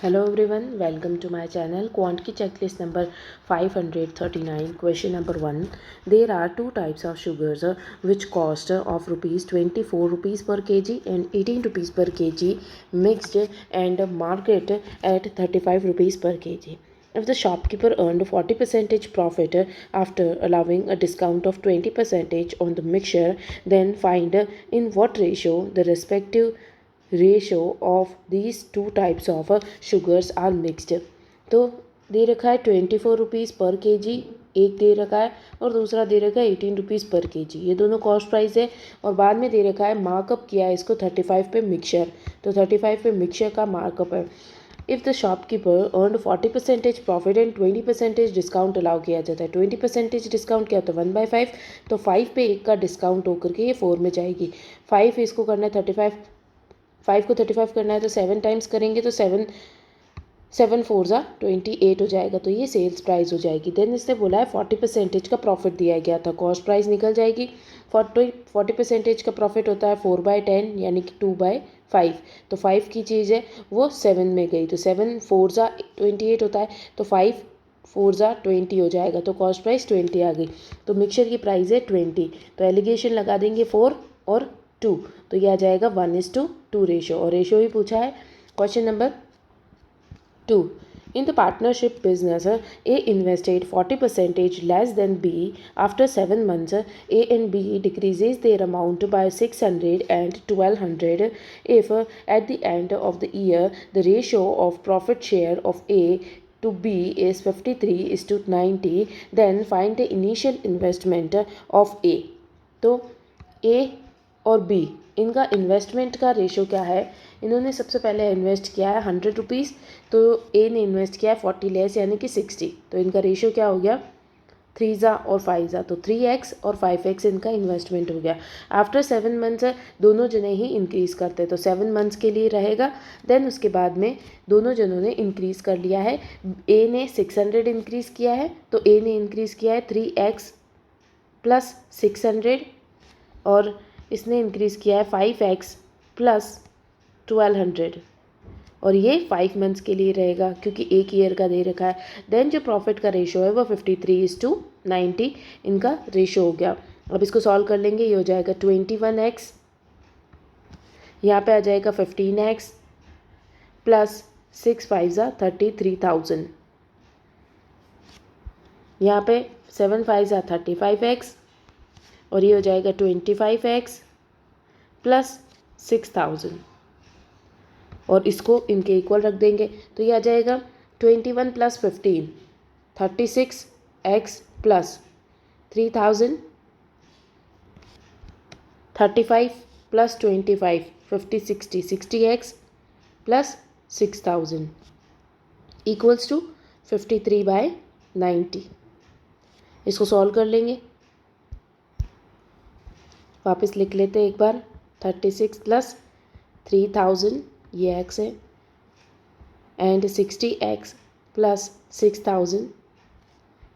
Hello everyone, welcome to my channel. Quantity checklist number 539. Question number 1. There are two types of sugars which cost of rupees 24 rupees per kg and 18 rupees per kg mixed and market at 35 rupees per kg. If the shopkeeper earned 40% profit after allowing a discount of 20% on the mixture, then find in what ratio the respective ratio of these two types of sugars are mixed. तो दे रखा है 24 rupees पर KG एक दे रखा है और दूसरा दे रखा है 18 रुपीज़ पर केजी। ये दोनों कॉस्ट प्राइस है और बाद में दे रखा है मार्कअप किया है इसको 35 पे मिक्सचर। तो 35 पे मिक्सचर का मार्कअप है। If the shopkeeper earn 40% profit and 20% discount allow किया जाता है। 20% डिस्काउंट क्या होता है 1/5। तो 5 पे 1 का डिस्काउंट होकर के ये 4 में जाएगी। 5 इसको करना है 35, 5 को 35 करना है तो 7 टाइम्स करेंगे तो 7 4 ज़ा 28 हो जाएगा। तो ये सेल्स प्राइस हो जाएगी। देन इसने बोला है 40% का प्रॉफिट दिया गया था, कॉस्ट प्राइस निकल जाएगी। 40% का प्रॉफिट होता है 4/10 यानी कि 2/5। तो 5 की चीज़ है वो 7 में गई तो 7 4 ज़ा 28 होता है तो 5 4 ज़ा 20 हो जाएगा। तो कॉस्ट प्राइस 20 आ गई। तो मिक्सचर की प्राइस है 20। तो एलिगेशन लगा देंगे 4 और 2 तो यह आ जाएगा 1:2 रेशो और रेशो ही पूछा है। Question number 2. In the partnership business, A invested 40% less than B. After 7 months, A and B decreases their amount by 600 and 1200. If at the end of the year the ratio of profit share of A to B is 53:90, then find the initial investment of A. तो A और B इनका investment का ratio क्या है। इन्होंने सबसे पहले invest किया है 100 रुपीज़, तो ए ने इन्वेस्ट किया है 40 लेस यानी कि 60। तो इनका रेशो क्या हो गया 3 ज़ा और 5 ज़ा तो 3x और 5x इनका इन्वेस्टमेंट हो गया। आफ्टर 7 मंथ्स दोनों जने ही इंक्रीज़ करते तो 7 मंथ्स के लिए रहेगा। देन उसके बाद में दोनों जनों ने इंक्रीज़ कर लिया है। ए ने 600 इंक्रीज़ किया है तो ए ने इंक्रीज़ किया है 3x प्लस 600 और इसने इंक्रीज़ किया है 5x प्लस 1200 और ये 5 मंथ्स के लिए रहेगा क्योंकि एक ईयर का दे रखा है। देन जो प्रॉफिट का रेशो है वो 53:90 इनका रेशो हो गया। अब इसको सॉल्व कर लेंगे। ये हो जाएगा 21x, यहाँ पे आ जाएगा 15x प्लस 6 5 ज़ा 33,000, यहाँ पे 7 5 ज़ा 35x और ये हो जाएगा 25x प्लस 6000 और इसको इनके इक्वल रख देंगे तो ये आ जाएगा 21 plus 15 36x plus 3000, 35 plus 25 50 60 60x plus 6000 equals to 53/90। इसको सॉल्व कर लेंगे। वापस लिख लेते हैं एक बार। 36 प्लस 3000 ये x है and 60x plus 6000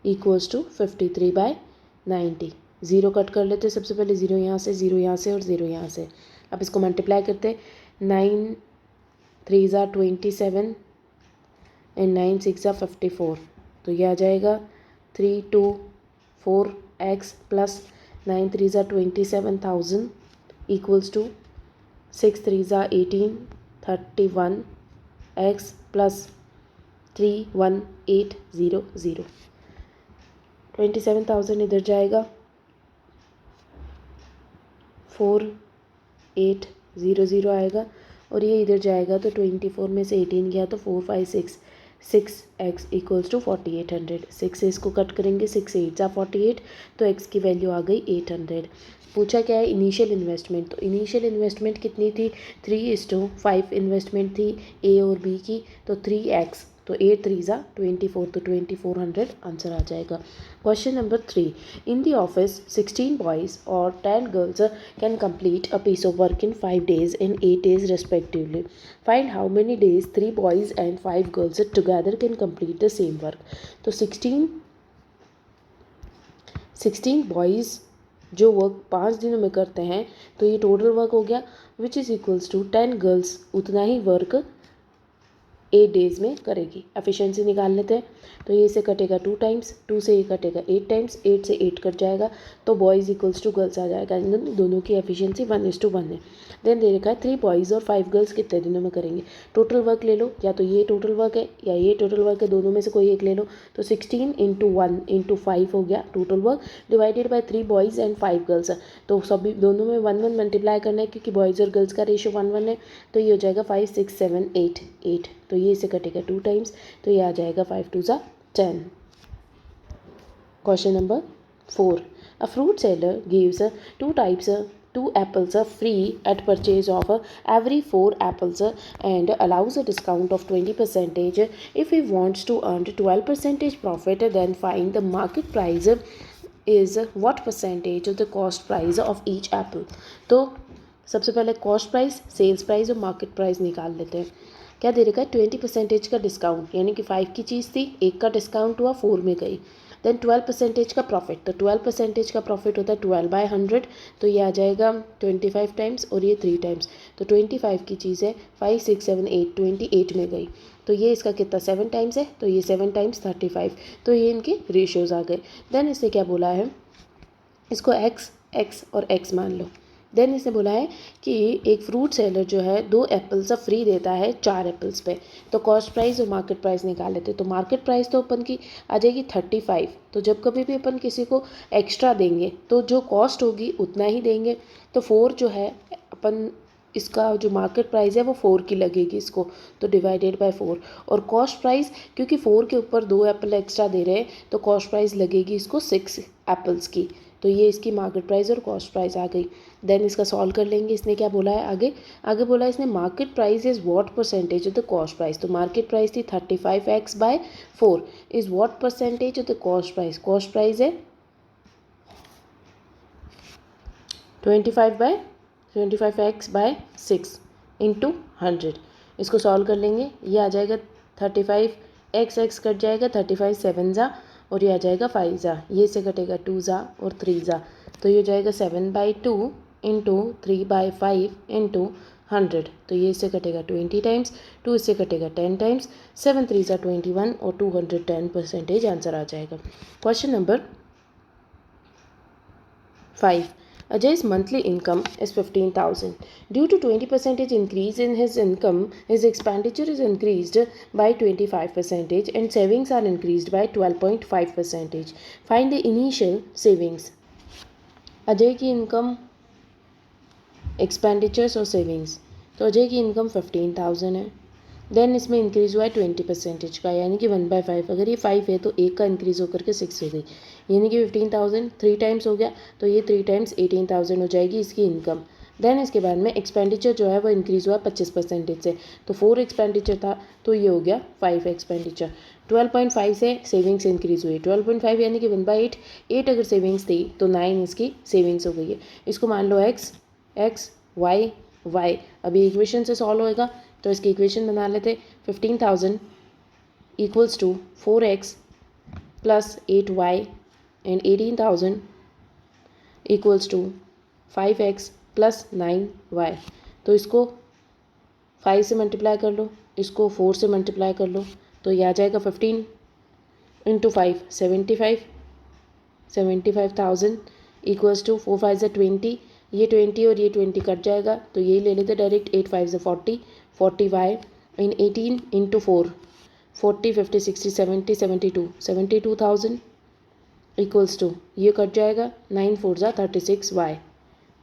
equals to 53/90। Zero cut कर लेते हैं सबसे पहले। ज़ीरो यहाँ से, ज़ीरो यहाँ से और ज़ीरो यहाँ से। अब इसको मल्टीप्लाई करते हैं। 9 3 ज़ा 27 एंड 9 6 ज़ा 54 तो ये आ जाएगा 324x प्लस 9 3 ज़ा 27,000 इक्वल्स टू 6 3 ज़ा 18 31x प्लस 31800। 27,000 इधर जाएगा 4800 आएगा और ये इधर जाएगा तो 24 में से 18 गया तो 4 5 6 6x इक्वल्स टू 4800। 6 से इसको कट करेंगे 6 8 ज़ा 48 तो x की वैल्यू आ गई 800। पूछा क्या है इनिशियल इन्वेस्टमेंट। तो इनिशियल इन्वेस्टमेंट कितनी थी 3:5 इन्वेस्टमेंट थी ए और बी की तो 3x तो 8 3 ज़ा 24 तो 2400 आंसर आ जाएगा। Question number 3. In the office 16 boys or 10 girls can complete a piece of work in 5 days and 8 days respectively. Find how many days 3 boys and 5 girls together can complete the same work. तो 16 boys जो work 5 दिनों में करते हैं तो ये total work हो गया which is equals to 10 girls उतना ही वर्क 8 डेज़ में करेगी। एफिशिएंसी निकाल लेते हैं। तो ये से कटेगा 2 टाइम्स, 2 से ये कटेगा 8 टाइम्स, 8 से 8 कट जाएगा तो बॉयज़ इक्वल्स टू गर्ल्स आ जाएगा। इन दोनों की एफिशिएंसी 1:1 है। देन दे रखा है 3 बॉयज़ और 5 गर्ल्स कितने दिनों में करेंगे। टोटल वर्क ले लो, या तो ये टोटल वर्क है या ये टोटल वर्क है, दोनों में से कोई एक ले लो। तो 16 × 1 × 5 हो गया total work, divided by 3 boys and 5 girls. तो सभी दोनों में 1 1 मल्टीप्लाई करना है क्योंकि बॉयज़ और गर्ल्स का रेशियो 1 1 है। तो ये हो जाएगा 5 6 7 8 8। तो ये इसे कटेगा 2 टाइम्स, तो ये आ जाएगा 5 2 = 10। Question number 4. A fruit seller gives two apples free at purchase of every 4 apples and allows a discount of 20%. If he wants to earn 12% profit, then find the market price is what percentage of the cost price of each apple. तो सबसे पहले cost price, sales price और market price निकाल लेते हैं। क्या दे रखा है 20% का डिस्काउंट, यानी कि 5 की चीज़ थी, 1 का डिस्काउंट हुआ 4 में गई। देन 12% का प्रॉफिट, तो 12% का प्रॉफिट होता है 12/100, तो ये आ जाएगा 25 टाइम्स और ये 3 टाइम्स। तो 25 की चीज़ है 5 6 7 8 28 में गई, तो ये इसका कितना 7 टाइम्स है, तो ये 7 टाइम्स 35। तो ये इनके रेशियोज आ गए। देन इसने क्या बोला है, इसको x और x मान लो। देन इसने बोला है कि एक फ्रूट सेलर जो है 2 एप्पल्स फ्री देता है 4 एप्पल्स पे। तो कॉस्ट प्राइस और मार्केट प्राइस निकाल लेते हैं। तो मार्केट प्राइस तो अपन की आ जाएगी 35। तो जब कभी भी अपन किसी को एक्स्ट्रा देंगे तो जो कॉस्ट होगी उतना ही देंगे। तो 4 जो है अपन, इसका जो मार्केट प्राइस है वो 4 की लगेगी इसको, तो डिवाइडेड बाय 4। और कॉस्ट प्राइस क्योंकि 4 के ऊपर 2 एप्पल एक्स्ट्रा दे रहे हैं तो कॉस्ट प्राइस लगेगी इसको 6 एप्पल्स की। तो ये इसकी मार्केट प्राइस और कॉस्ट प्राइस आ गई। देन इसका सॉल्व कर लेंगे। इसने क्या बोला है आगे बोला है इसने market price is what percentage of the cost price. तो मार्केट प्राइस थी 35x/4 is what percentage of the cost price. Cost price है 25x/6 × 100। इसको सॉल्व कर लेंगे। ये आ जाएगा 35x कट जाएगा, 35 7 ज़ा और ये आ जाएगा 5 ज़ा, ये से कटेगा 2 ज़ा और 3 ज़ा। तो ये हो जाएगा 7/2 × 3/5 × 100। तो ये इससे कटेगा 20 टाइम्स, 2 इससे कटेगा 10 टाइम्स, 7 3 ज़ा 21 और 210% आंसर आ जाएगा। Question number 5. Ajay's monthly income is 15,000. Due to 20% increase in his income, his expenditure is increased by 25% and savings are increased by 12.5%. Find the initial savings. Ajay की इनकम, एक्सपेंडिचर्स और savings. तो अजय की income 15,000 है। Then इसमें increase हुआ है 20% का, यानी कि 1/5। अगर ये 5 है तो 1 का इंक्रीज़ होकर के 6 हो गई, यानी कि 15,000 3 टाइम्स हो गया, तो ये 3 टाइम्स 18,000 हो जाएगी इसकी इनकम। देन इसके बाद में एक्सपेंडिचर जो है वो इंक्रीज़ हुआ 25% से। तो 4 एक्सपेंडिचर था तो ये हो गया 5 एक्सपेंडिचर। 12.5 से सेविंग्स इंक्रीज़ हुई, 12.5 यानी कि 1/8। 8 अगर सेविंग्स थी तो 9 इसकी सेविंग्स हो गई है। इसको मान लो x y y। अभी इक्वेशन से सॉल्व होएगा तो इसकी इक्वेशन बना लेते। 15,000 equals to 4x plus 8y and 18,000 equals to 5x plus 9y। तो इसको 5 से मल्टीप्लाई कर लो, इसको 4 से मल्टीप्लाई कर लो, तो ये आ जाएगा 15 × 5 75,000 इक्वल्स टू 4 5 20। ये 20 और ये 20 कट जाएगा तो यही ले लेते डायरेक्ट। 8 5 40y इन 18 × 4 40 50 60 70 72,000 इक्वल्स टू ये कट जाएगा 9 4 36y।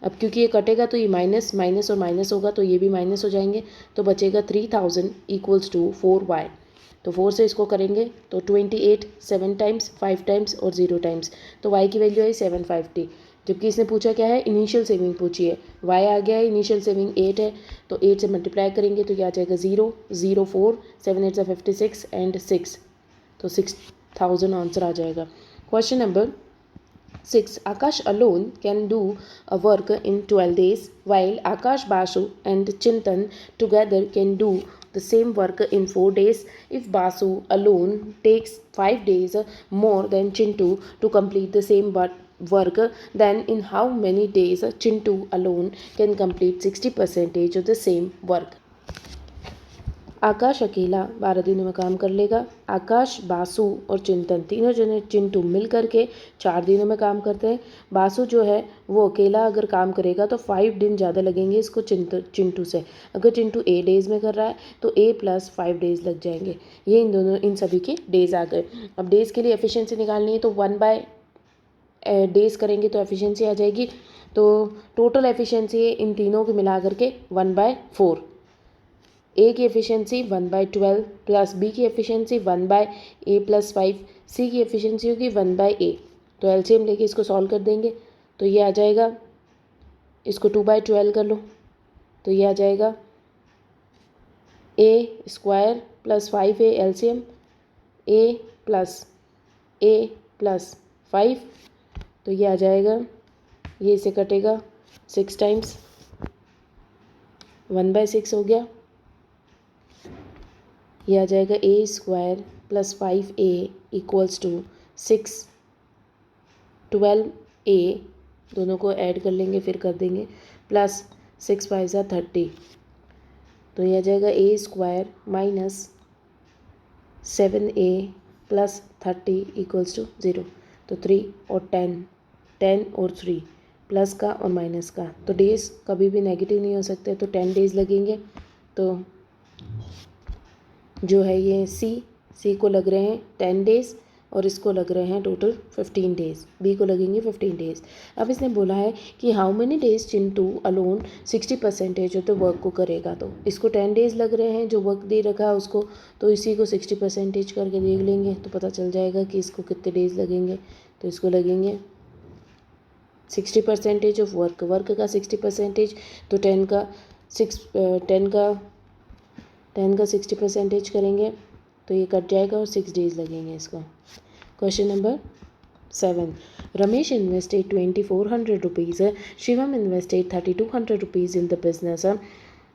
अब क्योंकि ये कटेगा तो ये माइनस माइनस और माइनस होगा तो ये भी माइनस हो जाएंगे, तो बचेगा 3,000 इक्वल्स टू 4y। तो 4 से इसको करेंगे तो 28 7 टाइम्स 5 टाइम्स और 0 टाइम्स, तो y की वैल्यू आई 750। जबकि इसने पूछा क्या है, इनिशियल सेविंग पूछी है। y आ गया है, इनिशियल सेविंग 8 है, तो 8 से मल्टीप्लाई करेंगे तो क्या आ जाएगा 0 0 4 7 8 56 एंड 6, तो 6,000 आंसर आ जाएगा। Question number 6. Akash alone can do a work in 12 days, while Akash, Basu and Chintan together can do the same work in 4 days. If Basu alone takes 5 days more than Chintu to complete the same work, then in how many days Chintu alone can complete 60% of the same work? आकाश अकेला 12 दिनों में काम कर लेगा। आकाश, बासु और चिंतन तीनों जने चिंटू मिल करके 4 दिनों में काम करते हैं। बासु जो है वो अकेला अगर काम करेगा तो 5 दिन ज़्यादा लगेंगे इसको चिंटू से। अगर चिंटू ए डेज़ में कर रहा है तो ए प्लस 5 डेज़ लग जाएंगे। ये इन सभी के डेज़ आ गए। अब डेज़ के लिए एफिशिएंसी निकालनी है तो 1 बाय डेज़ करेंगे तो एफिशिएंसी आ जाएगी। तो टोटल एफिशिएंसी है इन तीनों को मिला करके 1/4। ए की एफिशिएंसी 1/12 प्लस बी की एफिशिएंसी 1/a + 5, सी की एफिशिएंसी होगी 1/a। तो एलसीएम लेके इसको सॉल्व कर देंगे तो ये आ जाएगा, इसको 2/12 कर लो तो ये आ जाएगा a² + 5a एलसीएम a + 5 तो ये आ जाएगा, ये इसे कटेगा 6 टाइम्स, 1/6 हो गया। ये आ जाएगा a² + 5a = 6, 12a दोनों को ऐड कर लेंगे फिर कर देंगे प्लस 6 × 5 = 30। तो ये आ जाएगा a² - 7a + 30 = 0। तो 3 और 10, 10 और 3 प्लस का और माइनस का, तो डेज़ कभी भी नेगेटिव नहीं हो सकते, तो 10 डेज़ लगेंगे। तो जो है ये सी को लग रहे हैं 10 डेज़ और इसको लग रहे हैं टोटल 15 डेज़, बी को लगेंगे 15 डेज़। अब इसने बोला है कि how many days Chintu alone 60% of the work को करेगा। तो इसको 10 डेज़ लग रहे हैं जो वर्क दे रखा है उसको, तो इसी को 60% करके देख लेंगे तो पता चल जाएगा कि इसको कितने डेज़ लगेंगे। तो इसको लगेंगे 60% ऑफ वर्क का 60%, तो 10 का 60% करेंगे तो ये कट जाएगा और 6 डेज़ लगेंगे इसको। Question number 7, Ramesh invested 2400 rupees, Shivam invested 3200 rupees in the business.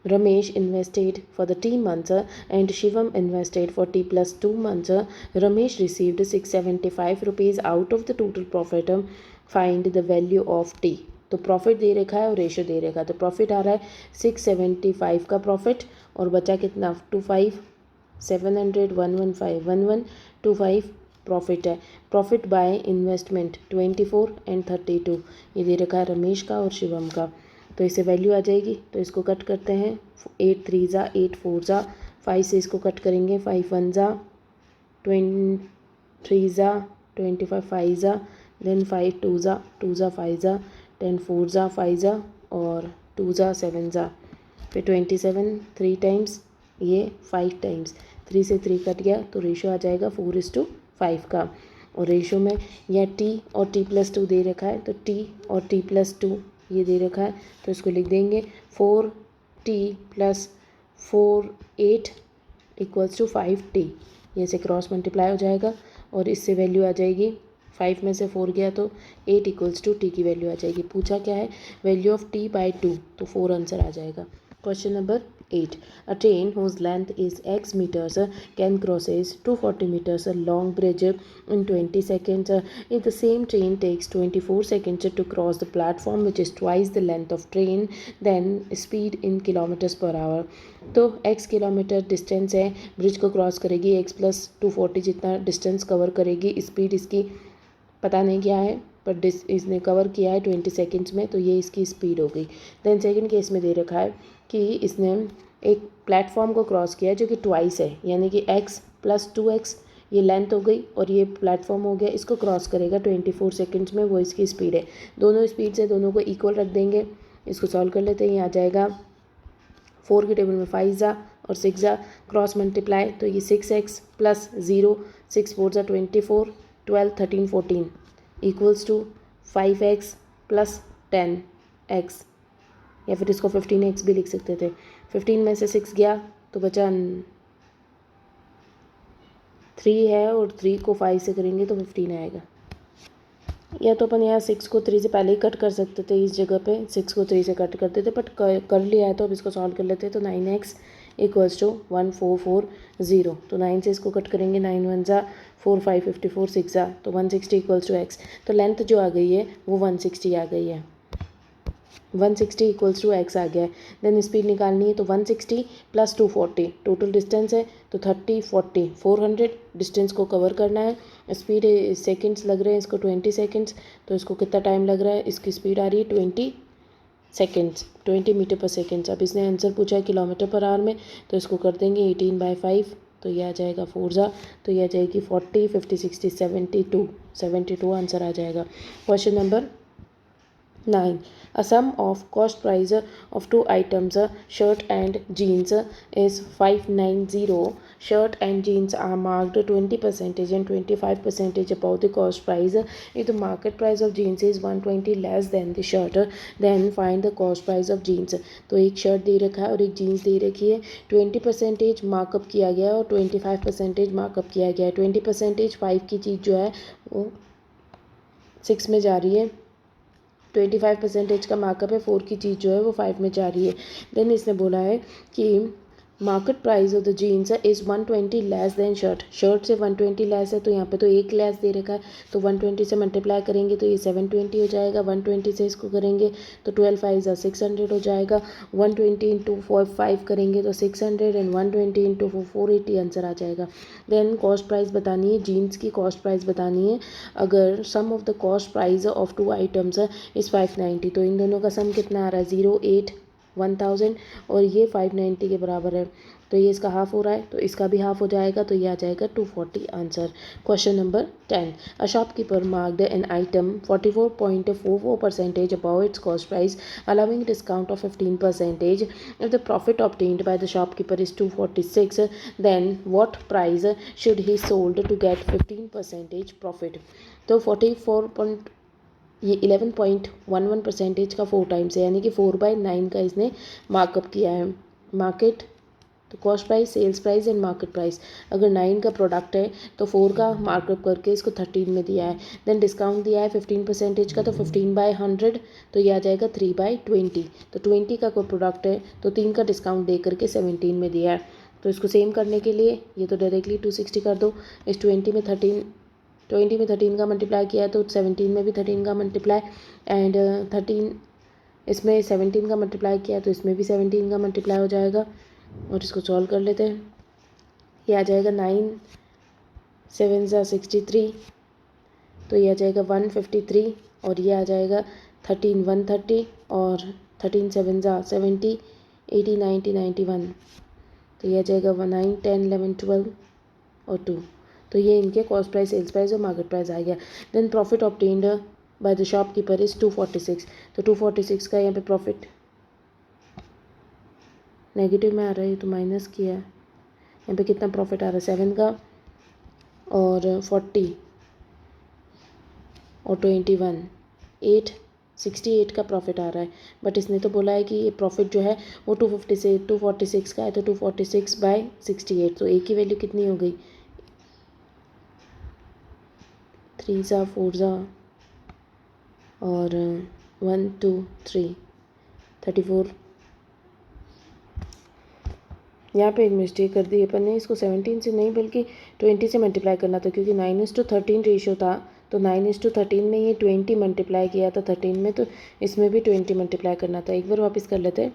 Ramesh invested for the T months and Shivam invested for T plus 2 months. Ramesh received 675 rupees out of the total profit. Find the value of T. तो profit दे रखा है और ratio दे रखा है। तो profit आ रहा है 675 का प्रॉफिट और बचा कितना 25, 700, 115, 1125 प्रॉफिट है। प्रॉफिट बाय इन्वेस्टमेंट 24 एंड 32 ये दे रखा है रमेश का और शिवम का। तो इसे वैल्यू आ जाएगी, तो इसको कट करते हैं 8 3 ज़ा 8 4 ज़ा 5 से इसको कट करेंगे 5 1 ज़ा 23 ज़ा 25 5 ज़ा देन 5 2 ज़ा 2 ज़ा 5 ज़ा 10 4 ज़ा 5 ज़ा और 2 ज़ा 7 ज़ा फिर 27 3 टाइम्स ये 5 टाइम्स 3 से 3 कट गया तो रेशो आ जाएगा 4:5 का। और रेशो में यह टी और टी प्लस 2 दे रखा है तो टी और टी प्लस 2 ये दे रखा है तो इसको लिख देंगे 4t + 4 8 = 5t। ये से क्रॉस मल्टीप्लाई हो जाएगा और इससे वैल्यू आ जाएगी 5 में से 4 गया तो 8 = t की वैल्यू आ जाएगी। पूछा क्या है वैल्यू ऑफ t/2 तो 4 आंसर आ जाएगा। Question number 8, a train whose length is x meters can crosses 240 meters long bridge in 20 seconds. If the same train takes 24 seconds to cross the platform which is twice the length of train, then speed in km/h. तो x kilometre distance है, bridge को cross करेगी x + 240 जितना distance cover करेगी, speed इसकी पता नहीं क्या है पर इसने कवर किया है 20 सेकेंड्स में तो ये इसकी स्पीड हो गई। देन सेकंड केस में दे रखा है कि इसने एक प्लेटफॉर्म को क्रॉस किया जो कि ट्वाइस है यानी कि x + 2x ये लेंथ हो गई और ये प्लेटफॉर्म हो गया, इसको क्रॉस करेगा 24 सेकेंड्स में, वो इसकी स्पीड है। दोनों स्पीड से दोनों को इक्वल रख देंगे, इसको सॉल्व कर लेते हैं। ये आ जाएगा 4 के टेबल में 5 ज़ा और 6 ज़ा क्रॉस मल्टीप्लाई तो ये 6x + 0 6 4 ज़ा 24 12 13 14 = 5x + 10x या फिर इसको 15x भी लिख सकते थे। 15 में से 6 गया तो बचा 3 है और 3 को 5 से करेंगे तो 15 आएगा। या तो अपन यहाँ 6 को 3 से पहले ही कट कर सकते थे, इस जगह पे 6 को 3 से कट करते थे बट कर लिया है तो अब इसको सॉल्व कर लेते हैं। तो 9x = 1440 तो 9 से इसको कट करेंगे 9 1 ज़ा 4 5 54 6 ज़ा तो 160 = x। तो लेंथ जो आ गई है वो 160 आ गई है। 160 इक्वल्स टू एक्स आ गया है। देन स्पीड निकालनी है तो 160 प्लस 240 टोटल डिस्टेंस है तो 30 40 400 डिस्टेंस को कवर करना है। स्पीड सेकंड्स लग रहे हैं इसको 20 सेकंड्स, तो इसको कितना टाइम लग रहा है, इसकी स्पीड आ रही है 20 सेकेंड्स 20 मीटर पर सेकेंड्स। अब इसने आंसर पूछा है किलोमीटर पर आवर में, तो इसको कर देंगे 18/5, तो ये आ जाएगा 4 तो ये आ जाएगी 40 50 60 72 आंसर आ जाएगा। Question number 9. A sum of cost price of two items, shirt and jeans, is 590. Shirt and jeans are marked 20% and 25% above the cost price. If the market price of jeans is 120 less than the shirt, then find the cost price of jeans. तो एक shirt दे रखा है और एक jeans दे रखी है, 20% markup किया गया है और 25% मार्कअप किया गया है। 20% 5 की चीज़ जो है वो 6 में जा रही है, 25% का मार्कअप है, 4 की चीज़ जो है वो 5 में जा रही है। देन इसने बोला है कि market price of the jeans is 120 less than shirt. Shirt से 120 लेस है, तो यहाँ पे तो एक लेस दे रखा है, तो 120 से मल्टीप्लाई करेंगे तो ये 720 हो जाएगा। 120 से इसको करेंगे तो 12 5 600 हो जाएगा। 120 इंटू 5 करेंगे तो 600 एंड 120 इंटू 480 आंसर आ जाएगा। देन कॉस्ट प्राइस बतानी है, जीन्स की कॉस्ट प्राइस बतानी है। अगर sum of the cost price of two items is 590, तो इन दोनों का सम कितना आ रहा है, 08 1000 और ये 590 के बराबर है, तो ये इसका हाफ हो रहा है, तो इसका भी हाफ हो जाएगा, तो ये आ जाएगा 240 answer. Question number 10. A shopkeeper marked an item 44.44% above its cost price, allowing discount of 15%. If the profit obtained by the shopkeeper is 246, then what price should he sold to get 15% profit? तो 44. ये 11.11% का 4 times है, यानी कि 4/9 का इसने markup किया है। मार्केट तो cost price, sales price and market price. अगर 9 का प्रोडक्ट है तो 4 का मार्कअप करके इसको 13 में दिया है। देन डिस्काउंट दिया है 15% का, तो 15/100, तो ये आ जाएगा 3/20। तो 20 का कोई प्रोडक्ट है तो 3 का डिस्काउंट दे करके 17 में दिया है। तो इसको सेम करने के लिए ये तो डायरेक्टली 260 कर दो, इस 20 में 13 का मल्टीप्लाई किया है तो 17 में भी 13 का मल्टीप्लाई, एंड 13 इसमें 17 का मल्टीप्लाई किया है तो इसमें भी 17 का मल्टीप्लाई हो जाएगा। और इसको सॉल्व कर लेते हैं, ये आ जाएगा 9 7 63, तो ये आ जाएगा 153, और ये आ जाएगा 13 130, और 13 7 70 80 90 91, तो ये आ जाएगा 9 10 11 12 और 2। तो ये इनके कॉस्ट प्राइस, सेल्स प्राइस और मार्केट प्राइस आ गया। Then profit obtained by the shopkeeper is 246, तो 246 का यहाँ पे प्रॉफिट नेगेटिव में आ रहा है, तो माइनस किया है। यहाँ पे कितना प्रॉफिट आ रहा है, 7 का और 40 और 21 68 का प्रॉफिट आ रहा है। बट इसने तो बोला है कि ये प्रॉफिट जो है वो 246 का है, तो 246/68, तो ए की वैल्यू कितनी हो गई, 3 4 और 1 2 3 34। यहाँ पे एक मिस्टेक कर दी अपन ने, इसको 17 से नहीं बल्कि 20 से मल्टीप्लाई करना था, क्योंकि 9:13 रेशियो था, तो 9:13 में ये 20 मल्टीप्लाई किया था 13 में, तो इसमें भी 20 मल्टीप्लाई करना था। एक बार वापस कर लेते हैं।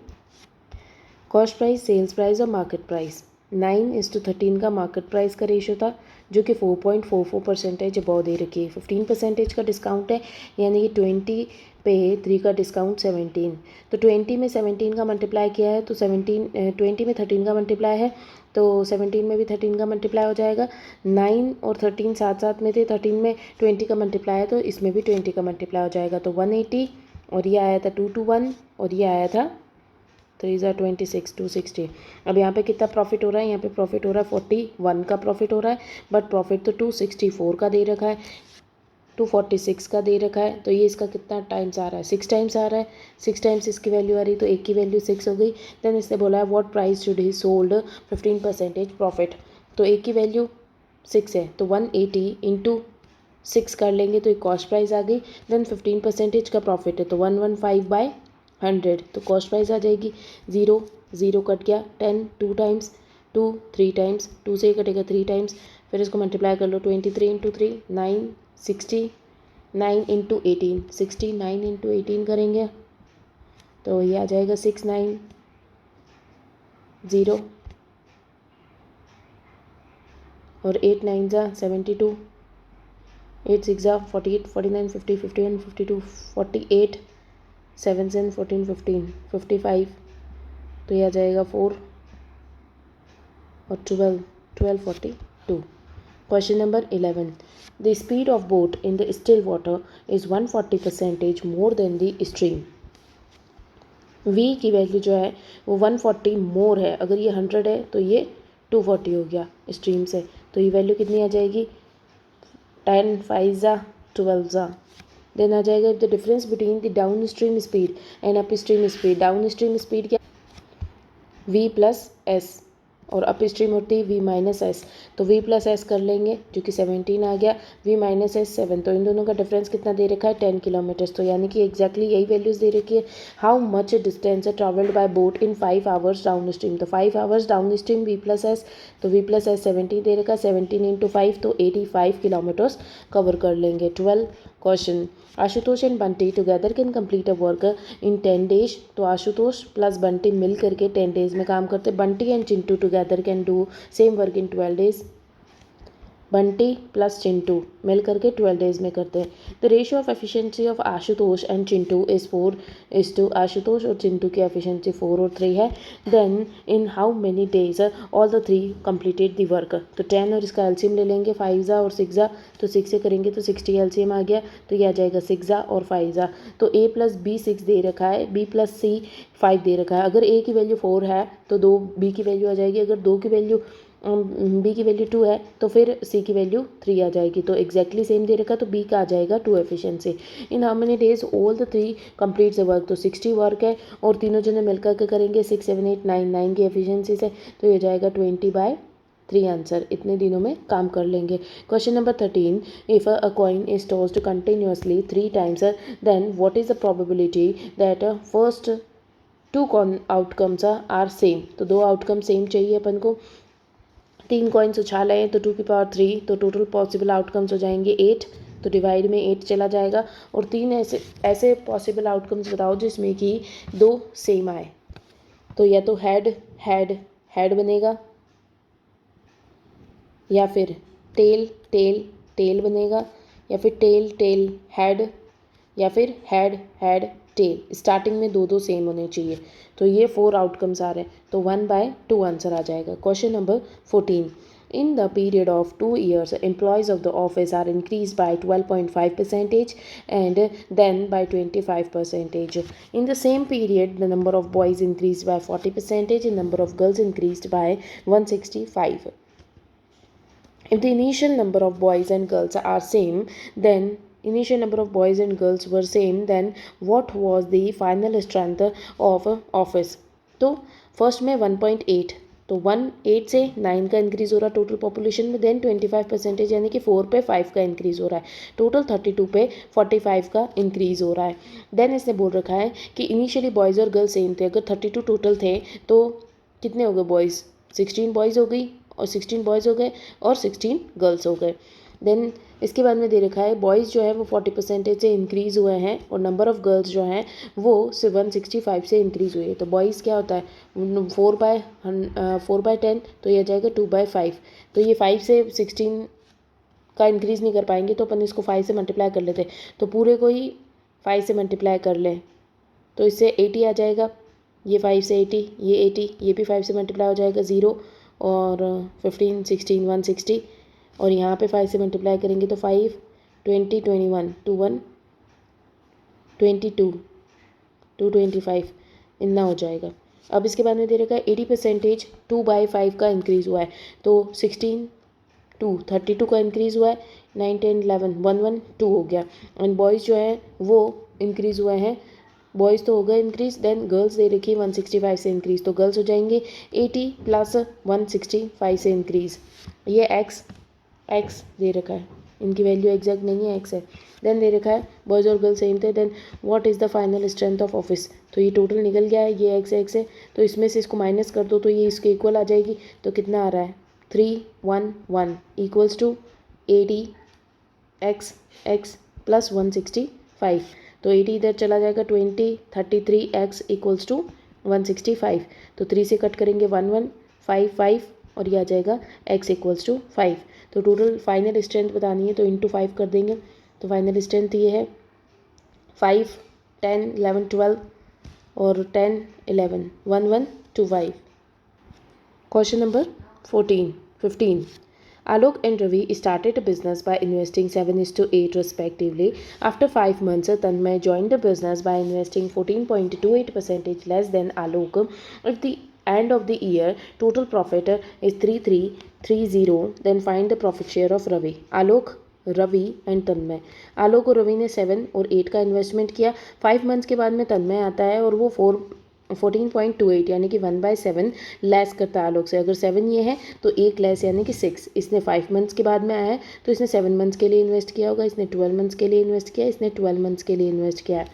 कॉस्ट प्राइस, सेल्स प्राइस और मार्केट प्राइस। 9:13 का मार्केट प्राइस का रेशियो था, जो कि 4.44% अबव दे रखी है। 15% का डिस्काउंट है, यानी कि 20 पे 3 का डिस्काउंट 17, तो 20 में 17 का मल्टीप्लाई किया है, तो 20 में 13 का मल्टीप्लाई है, तो 17 में भी 13 का मल्टीप्लाई हो जाएगा। 9 और 13 साथ साथ में थे, 13 में 20 का मल्टीप्लाई है, तो इसमें भी 20 का मल्टीप्लाई हो जाएगा, तो 180, और ये आया था 221, और ये आया था 3 26 260। अब यहाँ पे कितना प्रॉफिट हो रहा है, यहाँ पे प्रॉफिट हो रहा है 41 का प्रॉफिट हो रहा है, बट प्रॉफिट तो 264 का दे रखा है, 246 का दे रखा है, तो ये इसका कितना टाइम्स आ रहा है, 6 टाइम्स आ रहा है। 6 टाइम्स इसकी वैल्यू आ रही है, तो एक की वैल्यू 6 हो गई। देन इसने बोला है what price should he sold 15% profit, तो एक की वैल्यू 6 है, तो 180 इंटू 6 कर लेंगे तो एक कॉस्ट प्राइस आ गई। देन 15% का प्रॉफिट है, तो 115/100, तो कॉस्ट प्राइस आ जाएगी। 0 0 कट गया, 10 2 टाइम्स, 2 3 टाइम्स, 2 से कटेगा 3 टाइम्स, फिर इसको मल्टीप्लाई कर लो, 23 इंटू 3 9 60, 9 इंटू 18 60, 9 इंटू 18 करेंगे तो ये आ जाएगा 690 और 8 9 जा 72, 8 6 जा 48, 49 50 51 52 48, 7 7 14 15 55, तो ये आ जाएगा 4 और 12 12 42। Question number 11. The speed of boat in the still water is 140% more than the stream. v की वैल्यू जो है वो 140 मोर है, अगर ये 100 है तो ये 240 हो गया स्ट्रीम से, तो ये वैल्यू कितनी आ जाएगी 10 5 जा 12 जा। देन आ जाएगा the difference between the down stream speed and up stream speed. Down stream speed क्या v प्लस एस और अप स्ट्रीम होती है v माइनस एस, तो v प्लस एस कर लेंगे जो कि 17 आ गया, v माइनस एस 7, तो इन दोनों का डिफरेंस कितना दे रखा है 10 किलोमीटर्स, तो यानी कि एग्जैक्टली यही वैल्यूज़ दे रखी है। हाउ मच डिस्टेंस है travelled bye boat in 5 hours down stream, तो 5 hours down stream v plus S, तो v प्लस एस 17 दे रखा है, 17 इंटू 5 तो 85 किलोमीटर्स कवर कर लेंगे। 12 question, Ashutosh and Bunty together can complete a work in 10 days, तो Ashutosh plus Bunty मिल करके 10 डेज में काम करते। Bunty and Chintu together can do same work in 12 days. Bunty plus Chintu मिल करके 12 डेज में करते हैं। The ratio of efficiency of Ashutosh and Chintu is 4:2। Ashutosh और चिंटू की एफिशिएंसी 4 और 3 है। Then in how many days all the 3 completed the work, तो 10 और इसका एलसीएम ले लेंगे 5 जा और 6 जा, तो 6 से करेंगे तो 60 एलसीएम आ गया, तो ये आ जाएगा 6 जा और 5 जा। तो a प्लस बी 6 दे रखा है, b प्लस सी 5 दे रखा है। अगर a की वैल्यू 4 है तो 2 b की वैल्यू आ जाएगी, अगर 2 की वैल्यू बी की वैल्यू 2 है तो फिर सी की वैल्यू 3 आ जाएगी, तो एग्जैक्टली सेम दे रखा, तो बी का आ जाएगा 2 efficiency. In how many days all the 3 complete the work, तो 60 वर्क है और तीनों जने मिलकर के करेंगे 6 7 8 9 9 की एफिशिएंसी से, तो ये जाएगा 20/3 आंसर, इतने दिनों में काम कर लेंगे। Question number 13, if a coin is tossed continuously 3 times then what is the probability that first 2 outcomes are same, तो 2 आउटकम सेम चाहिए अपन को। 3 कॉइन्स उछाले हैं तो 2 की पावर 3, तो टोटल पॉसिबल आउटकम्स हो जाएंगे 8, तो डिवाइड में 8 चला जाएगा, और 3 ऐसे पॉसिबल आउटकम्स बताओ जिसमें कि 2 सेम आए, तो या तो हेड हेड हेड बनेगा, या फिर टेल टेल टेल बनेगा, या फिर टेल टेल हेड, या फिर हेड हेड टेल। स्टार्टिंग में 2 2 सेम होने चाहिए, तो ये 4 आउटकम्स आ रहे हैं, तो 1/2 आंसर आ जाएगा। Question number 14, in the period of 2 years employees of the office are increased by 12.5% and then by 25%. In the same period the number of boys increased by 40% and number of girls increased by 165. If the initial number of boys and girls are same, then initial number of boys and girls were same, then what was the final strength of office? तो first में 1.8, तो 1.8 से 9 का increase हो रहा है total population में, then 25% यानी कि 4 पे 5 का इंक्रीज़ हो रहा है, टोटल 32 पे 45 का इंक्रीज़ हो रहा है। देन इसने बोल रखा है कि इनिशियली बॉयज़ और गर्ल्स सेम थे, अगर 32 टोटल थे तो कितने हो गए बॉयज़, 16 बॉयज़ हो गई और 16 बॉयज़ हो गए और 16 गर्ल्स हो गए। देन इसके बाद में दे रखा है बॉयज़ जो है वो 40% से इंक्रीज़ हुए हैं और नंबर ऑफ़ गर्ल्स जो हैं वो 165 से इंक्रीज़ हुई है। तो बॉयज़ क्या होता है 4/10, तो ये जाएगा 2/5, तो ये 5 से 16 का इंक्रीज़ नहीं कर पाएंगे, तो अपन इसको 5 से मल्टीप्लाई कर लेते, तो पूरे को ही 5 से मल्टीप्लाई कर लें तो इससे 80 आ जाएगा, ये 5 से 80, ये 80, ये भी 5 से मल्टीप्लाई हो जाएगा 0 और 15 16 160, और यहाँ पे 5 से मल्टीप्लाई करेंगे तो 5 20 21 21 22 225 इतना हो जाएगा। अब इसके बाद में दे रखा है 80% 2/5 का इंक्रीज़ हुआ है, तो 16 2 32 का इंक्रीज़ हुआ है, 9 10 11 1 1 2 हो गया, एंड बॉयज़ जो है वो इंक्रीज़ हुए हैं, बॉयज़ तो हो गए इंक्रीज़, देन गर्ल्स दे रखी है 165 से इंक्रीज़, तो गर्ल्स हो जाएंगे 80 प्लस 165 से इंक्रीज़। ये एक्स दे रखा है, इनकी वैल्यू एग्जैक्ट नहीं है, एक्स है। देन दे रखा है बॉयज़ और गर्ल्स सेम थे, then what is the final strength of office, तो ये टोटल निकल गया है, ये एक्स है, तो इसमें से इसको माइनस कर दो तो ये इसके इक्वल आ जाएगी, तो कितना आ रहा है 311 इक्वल्स टू 80 एक्स प्लस 165, तो 80 इधर चला जाएगा 20, 33x इक्वल्स टू 165। तो 3 से कट करेंगे 1155 और ये आ जाएगा x इक्वल्स टू 5। तो टोटल फाइनल स्ट्रेंथ बतानी है तो इंटू 5 कर देंगे। तो फाइनल स्ट्रेंथ ये है 5, 10, 11, 12 और 10, 11, 1125। Question number 15. Alok and Ravi started a business by investing 7:8 respectively. After 5 months, Tanmay joined the business by investing 14.28% less than Alok. If the end of the year total profit is 3330, then find the profit share of Ravi. Alok, Ravi and Tanmay. Alok और रवि ने 7 और 8 का investment किया। 5 months के बाद में तन्मय आता है और वो 14.28 यानी कि 1/7 लेस करता है आलोक से। अगर 7 ये है तो 1 लेस यानी कि 6। इसने 5 मंथ्स के बाद में आया है तो इसने 7 मंथ्स के लिए इन्वेस्ट किया होगा, इसने 12 मंथ्स के लिए इन्वेस्ट किया, इसने 12 मंथ्स के लिए इन्वेस्ट किया है।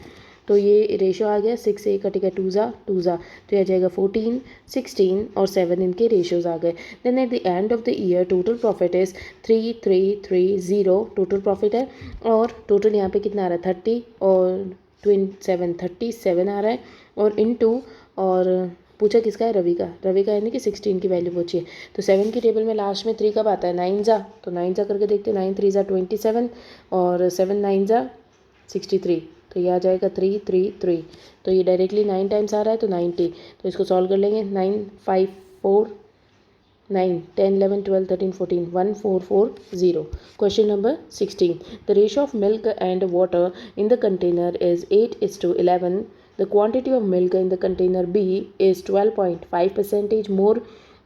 तो ये रेशो आ गया 6 से कटेगा 2 ज़ा तो यह आ जाएगा 14, 16 और 7 इनके रेशोज आ गए। Then at the end of the year total profit is 3330 total profit है। और टोटल यहाँ पे कितना आ रहा है 30 और 37 आ रहा है और इनटू और पूछा किसका है रवि का यानी कि 16 की वैल्यू पूछी है। तो 7 की टेबल में लास्ट में 3 कब आता है 9 ज़ा तो 9 ज़ा करके देखते हैं 9 3 ज़ा 27 और 7 9 ज़ा 63। तो ये आ जाएगा 333। तो ये डायरेक्टली 9 टाइम्स आ रहा है तो 90। तो इसको सॉल्व कर लेंगे 9 5 4 9 10 11 12 13 14 1440। Question number 16. The ratio of milk and water in the container is 8:11. The quantity of milk in the container B is 12.5% more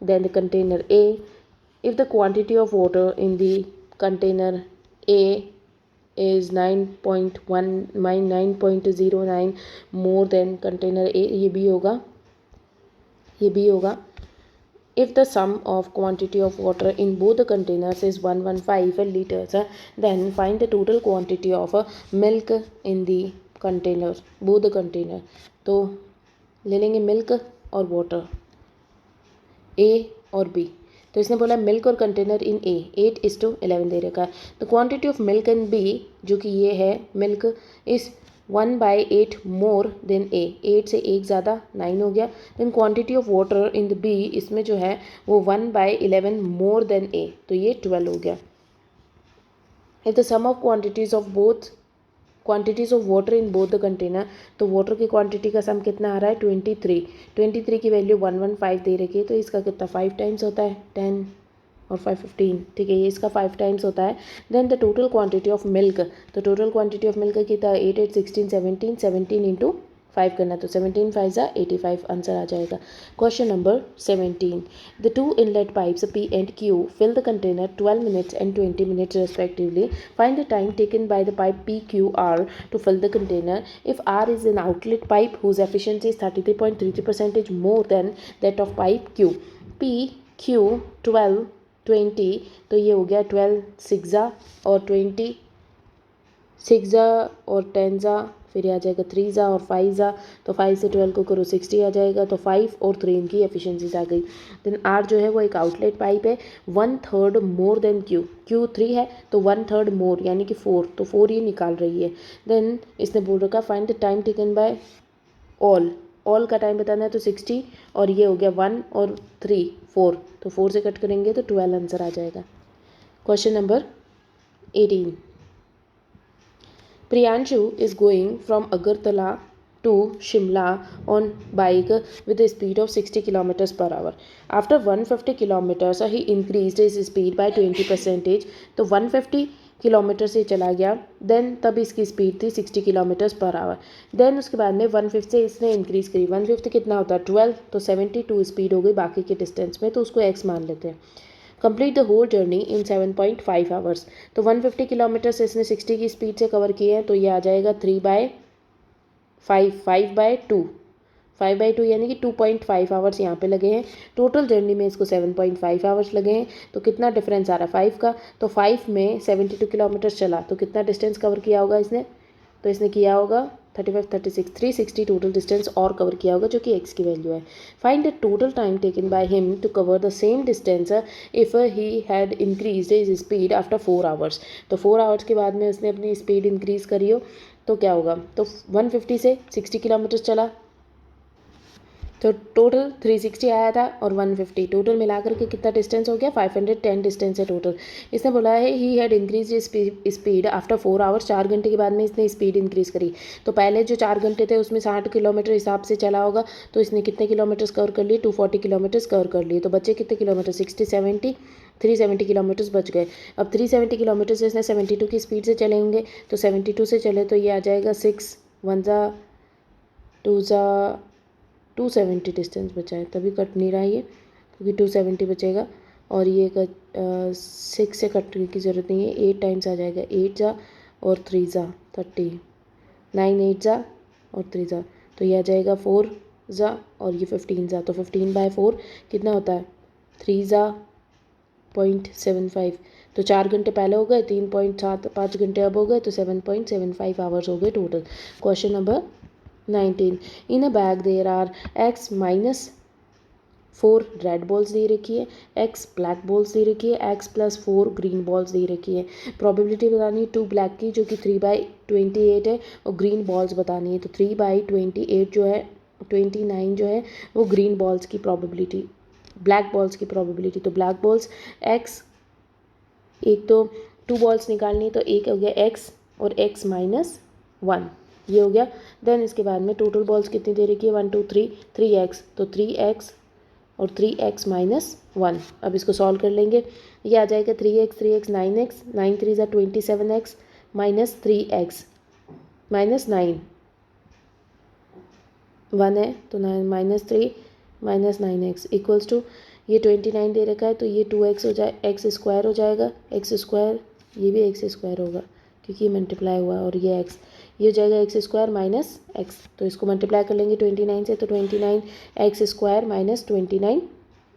than the container A. If the quantity of water in the container A is 9.09 more than container A, ये भी होगा। If the sum of quantity of water in both the containers is 115 liters, then find the total quantity of milk in the container, both the container। तो ले लेंगे milk और water ए और B. तो इसने बोला मिल्क और कंटेनर इन ए 8:11 दे रखा है। तो quantity of milk in B जो कि ये है मिल्क इस 1/8 मोर देन ए, 8 से 1 ज़्यादा 9 हो गया। Then quantity of water in the B इसमें जो है वो 1/11 मोर देन ए, तो ये 12 हो गया। If the sum of quantities of water in both the container, तो वाटर की क्वांटिटी का सम कितना आ रहा है 23 की वैल्यू 115 दे रखी है। तो इसका कितना 5 टाइम्स होता है 10 और 5 15, ठीक है ये इसका 5 टाइम्स होता है। Then the total quantity of milk, तो टोटल क्वांटिटी ऑफ मिल्क कितना 8 8 16 17 इंटू 5 करना, तो 17 5 ज़ा 85 आंसर आ जाएगा। Question number 17. The 2 inlet pipes P and Q fill the container 12 minutes and 20 minutes respectively. Find the time taken by the pipe PQR to fill the container. If R is an outlet pipe whose efficiency is 33.33% more than that of pipe Q. P Q 12 20, तो ये हो गया 12 6 ज़ा और 20 6 ज़ा और 10 ज़ा, फिर आ जाएगा 3 ज़ा और 5 ज़ा। तो 5 से 12 को करो 60 आ जाएगा। तो 5 और 3 इनकी एफिशिएंसीज आ गई। देन आर जो है वो एक आउटलेट पाइप है 1/3 मोर देन क्यू 3 है तो 1/3 मोर यानी कि 4, तो 4 ये निकाल रही है। देन इसने बोल रखा find the time taken bye all का टाइम बताना है तो 60 और ये हो गया 1 और 3 4, तो 4 से कट करेंगे तो 12 आंसर आ जाएगा। Question number 18. Priyanshu is going from Agartala to Shimla on bike with a speed of 60 kilometers per hour. After 150 kilometers, he increased his speed by 20%. तो 150 किलोमीटर से चला गया, देन तब इसकी स्पीड थी 60 किलोमीटर्स पर आवर। देन उसके बाद में 1/5 से इसने इंक्रीज़ करी। 1/5 कितना होता है 12, तो 72 स्पीड हो गई बाकी के डिस्टेंस में, तो उसको x मान लेते हैं। Complete the whole journey in 7.5 hours. तो 150 किलोमीटर से इसने 60 की स्पीड से कवर किए हैं, तो ये आ जाएगा 3/5 5/2 यानी कि 2.5 आवर्स यहाँ पे लगे हैं। टोटल जर्नी में इसको 7.5 आवर्स लगे हैं। तो कितना डिफरेंस आ रहा है 5 का, तो 5 में 72 किलोमीटर चला तो कितना डिस्टेंस कवर किया होगा इसने, तो इसने किया होगा 35 36 360 टोटल डिस्टेंस और कवर किया होगा जो कि x की वैल्यू है। Find the total time taken by him to cover the same distance if he had increased his speed after 4 hours. तो 4 आवर्स के बाद में उसने अपनी स्पीड इंक्रीज़ करी हो तो क्या होगा, तो 150 से 60 किलोमीटर चला तो टोटल 360 आया था और 150 टोटल मिलाकर के कितना डिस्टेंस हो गया, 510 डिस्टेंस है टोटल। इसने बोला है he had increase speed after 4 hours, 4 घंटे के बाद में इसने स्पीड इंक्रीज करी। तो पहले जो 4 घंटे थे उसमें 60 किलोमीटर हिसाब से चला होगा, तो इसने कितने किलोमीटर्स कवर कर लिए, 240 किलोमीटर्स कवर कर लिए। तो बच्चे कितने किलोमीटर, 370 किलोमीटर्स बच गए। अब 370 किलोमीटर से इसने 72 की स्पीड से चलेंगे, तो 72 से चले तो ये आ जाएगा 6 1 ज़ा 2 ज़ा 270 डिस्टेंस बचा है, तभी कट नहीं रहा ये, क्योंकि 270 बचेगा और ये 6 से कटने की ज़रूरत नहीं है, 8 टाइम्स आ जाएगा, 8 जा और 3 जा 30, 9 8 जा और 3 जा, तो ये आ जाएगा 4 जा और ये 15 जा, तो 15/4 कितना होता है, 3 जा 0.75। तो 4 घंटे पहले हो गए, 3.75 घंटे अब हो गए, तो 7.75 आवर्स हो गए total. Question number 19, in a bag there are x minus 4 red balls दे रखी है, x ब्लैक बॉल्स दे रखी है, x +4 ग्रीन बॉल्स दे रखी है। प्रोबेबिलिटी बतानी है 2 ब्लैक की जो कि 3/28 है और ग्रीन बॉल्स बतानी है, तो 3/28 जो है 29 जो है वो ग्रीन बॉल्स की प्रोबेबिलिटी, ब्लैक बॉल्स की प्रोबेबिलिटी। तो ब्लैक बॉल्स x, एक तो 2 बॉल्स निकालनी है, तो एक हो गया x और x -1 ये हो गया। देन इसके बाद में टोटल बॉल्स कितनी दे रखी है, 1 2 3 3x, तो 3x और 3x -1। अब इसको सॉल्व कर लेंगे, ये आ जाएगा 3x 9x, 9 3 ज़ा 27x -3x -9 1 है, तो 9 -3 -9x इक्वल्स टू, ये 29 दे रखा है तो ये 2x हो जाए, x स्क्वायर हो जाएगा, x स्क्वायर, ये भी x स्क्वायर होगा क्योंकि ये मल्टीप्लाई हुआ है और ये x, ये हो जाएगा x स्क्वायर माइनस x, तो इसको मल्टीप्लाई कर लेंगे 29 से, तो 29 x स्क्वायर -29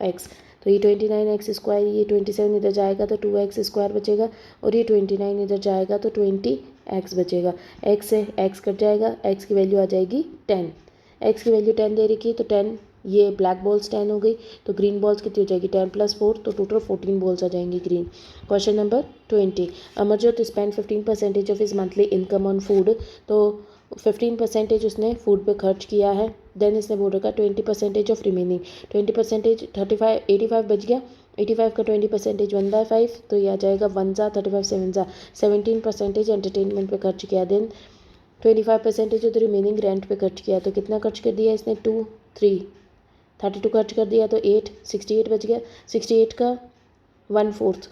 x, तो ये 29 x स्क्वायर, ये 27 इधर जाएगा तो 2x स्क्वायर बचेगा और ये 29 इधर जाएगा तो 20x बचेगा। x से x कट जाएगा, x की वैल्यू आ जाएगी 10, x की वैल्यू 10 दे रखी है, तो 10, ये ब्लैक बॉल्स 10 हो गई, तो ग्रीन बॉल्स कितनी हो जाएगी, 10 + 4, तो टोटल 14 बॉल्स आ जाएंगी green. Question number 20, Amarjot spend 15% of his monthly income on food, तो 15% उसने फूड पे खर्च किया है। देन इसने बोल रखा 20% ऑफ रिमेनिंग, 20% 35 85 बच गया, 85 का 20% 1/5, तो ये आ जाएगा 1 ज़ा 35 7 ज़ा 17% एंटरटेनमेंट पे खर्च किया। देन 25% जो रिमेनिंग रेंट पे खर्च किया, तो कितना खर्च कर दिया इसने, 2 3 32 खर्च कर दिया, तो 8 68 बच गया, 68 का 1/4,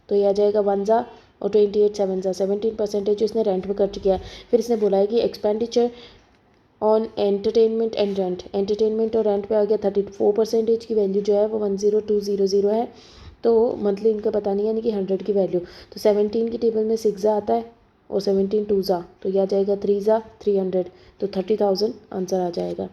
तो ये आ जाएगा 1 ज़ा और 28 7 ज़ा 17% इसने रेंट पे खर्च किया। फिर इसने बोला है कि expenditure on entertainment and rent, entertainment और रेंट पे आ गया 34% की वैल्यू जो है वो 10200 है, तो मंथली इनका पता नहीं, यानी कि 100 की वैल्यू, तो 17 की टेबल में 6 ज़ा आता है और 17 2 ज़ा, तो यह आ जाएगा 3 ज़ा 300, तो 30,000 आंसर आ जाएगा।